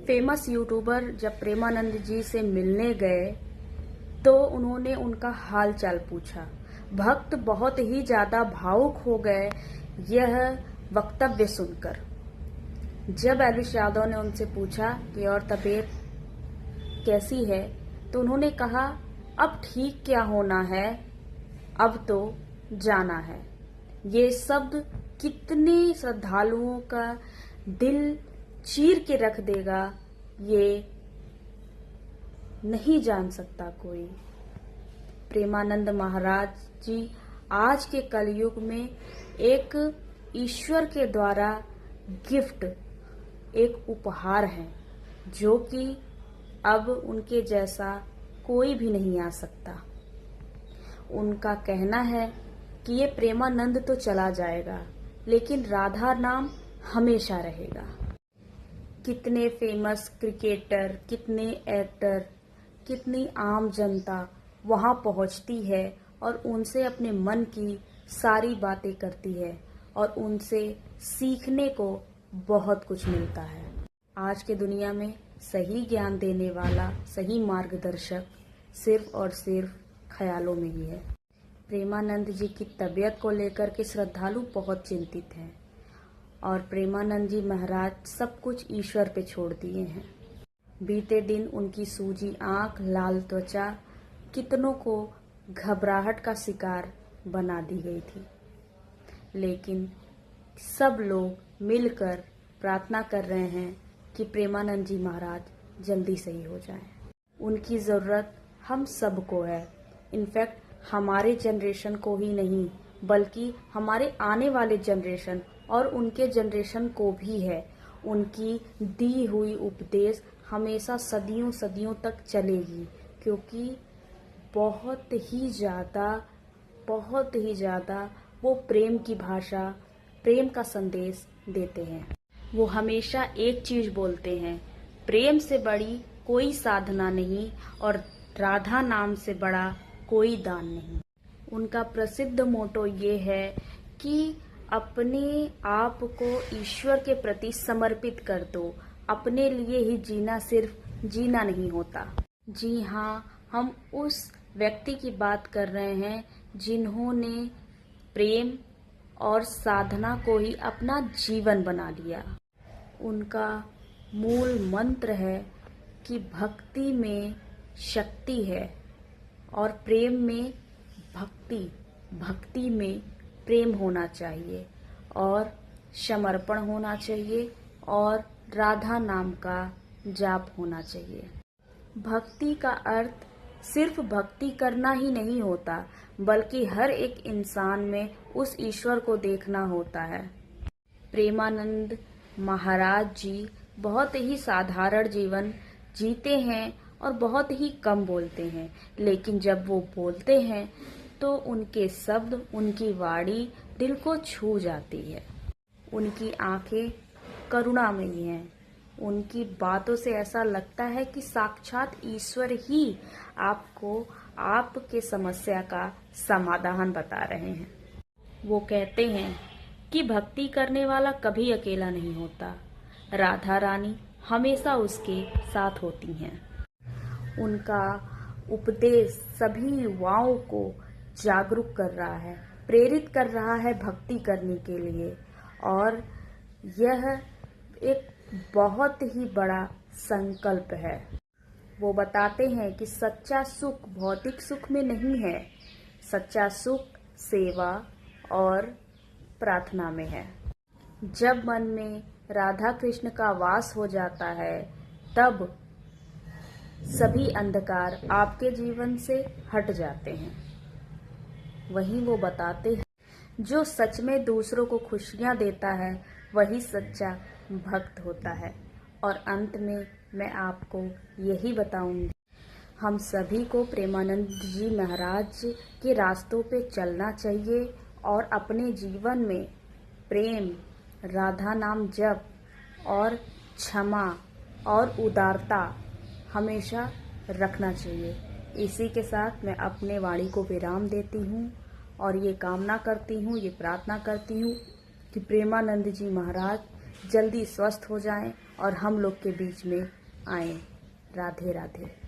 Famous YouTuber जब प्रेमानंद जी से मिलने गए तो उन्होंने उनका हाल चाल पूछा। भक्त बहुत ही ज्यादा भावुक हो गए यह वक्तव्य सुनकर। जब एलिस यादव ने उनसे पूछा कि और तबीयत कैसी है, तो उन्होंने कहा अब ठीक क्या होना है, अब तो जाना है। ये शब्द कितने श्रद्धालुओं का दिल चीर के रख देगा, ये नहीं जान सकता कोई। प्रेमानंद महाराज जी आज के कलयुग में एक ईश्वर के द्वारा गिफ्ट, एक उपहार है, जो कि अब उनके जैसा कोई भी नहीं आ सकता। उनका कहना है कि ये प्रेमानंद तो चला जाएगा, लेकिन राधा नाम हमेशा रहेगा। कितने फेमस क्रिकेटर, कितने एक्टर, कितनी आम जनता वहां पहुंचती है और उनसे अपने मन की सारी बातें करती है और उनसे सीखने को बहुत कुछ मिलता है। आज के दुनिया में सही ज्ञान देने वाला, सही मार्गदर्शक सिर्फ और सिर्फ ख्यालों में ही है। प्रेमानंद जी की तबीयत को लेकर के श्रद्धालु बहुत चिंतित हैं और प्रेमानंद जी महाराज सब कुछ ईश्वर पे छोड़ दिए हैं। बीते दिन उनकी सूजी आंख, लाल त्वचा कितनों को घबराहट का शिकार बना दी गई थी, लेकिन सब लोग मिलकर प्रार्थना कर रहे हैं कि प्रेमानंद जी महाराज जल्दी सही हो जाएं। उनकी जरूरत हम सबको है। इनफैक्ट हमारे जनरेशन को ही नहीं, बल्कि हमारे आने वाले जनरेशन और उनके जनरेशन को भी है। उनकी दी हुई उपदेश हमेशा सदियों सदियों तक चलेगी, क्योंकि बहुत ही ज्यादा वो प्रेम की भाषा, प्रेम का संदेश देते हैं। वो हमेशा एक चीज बोलते हैं, प्रेम से बड़ी कोई साधना नहीं और राधा नाम से बड़ा कोई दान नहीं। उनका प्रसिद्ध मोटो ये है कि अपने आप को ईश्वर के प्रति समर्पित कर दो। अपने लिए ही जीना सिर्फ जीना नहीं होता। जी हाँ, हम उस व्यक्ति की बात कर रहे हैं जिन्होंने प्रेम और साधना को ही अपना जीवन बना लिया। उनका मूल मंत्र है कि भक्ति में शक्ति है और प्रेम में भक्ति, भक्ति में प्रेम होना चाहिए और समर्पण होना चाहिए और राधा नाम का जाप होना चाहिए। भक्ति का अर्थ सिर्फ भक्ति करना ही नहीं होता, बल्कि हर एक इंसान में उस ईश्वर को देखना होता है। प्रेमानंद महाराज जी बहुत ही साधारण जीवन जीते हैं और बहुत ही कम बोलते हैं, लेकिन जब वो बोलते हैं तो उनके शब्द, उनकी वाणी दिल को छू जाती है। उनकी आंखें करुणामयी हैं। उनकी बातों से ऐसा लगता है कि साक्षात ईश्वर ही आपको आपके समस्या का समाधान बता रहे हैं। वो कहते हैं कि भक्ति करने वाला कभी अकेला नहीं होता, राधा रानी हमेशा उसके साथ होती हैं। उनका उपदेश सभी युवाओं को जागरूक कर रहा है, प्रेरित कर रहा है भक्ति करने के लिए, और यह एक बहुत ही बड़ा संकल्प है। वो बताते हैं कि सच्चा सुख भौतिक सुख में नहीं है, सच्चा सुख सेवा और प्रार्थना में है। जब मन में राधा कृष्ण का वास हो जाता है, तब सभी अंधकार आपके जीवन से हट जाते हैं। वहीं वो बताते हैं, जो सच में दूसरों को खुशियां देता है वही सच्चा भक्त होता है। और अंत में मैं आपको यही बताऊंगी, हम सभी को प्रेमानंद जी महाराज के रास्तों पे चलना चाहिए और अपने जीवन में प्रेम, राधा नाम जप और क्षमा और उदारता हमेशा रखना चाहिए। इसी के साथ मैं अपने वाणी को विराम देती हूँ और ये कामना करती हूँ, ये प्रार्थना करती हूँ कि प्रेमानंद जी महाराज जल्दी स्वस्थ हो जाएं और हम लोग के बीच में आएं। राधे राधे।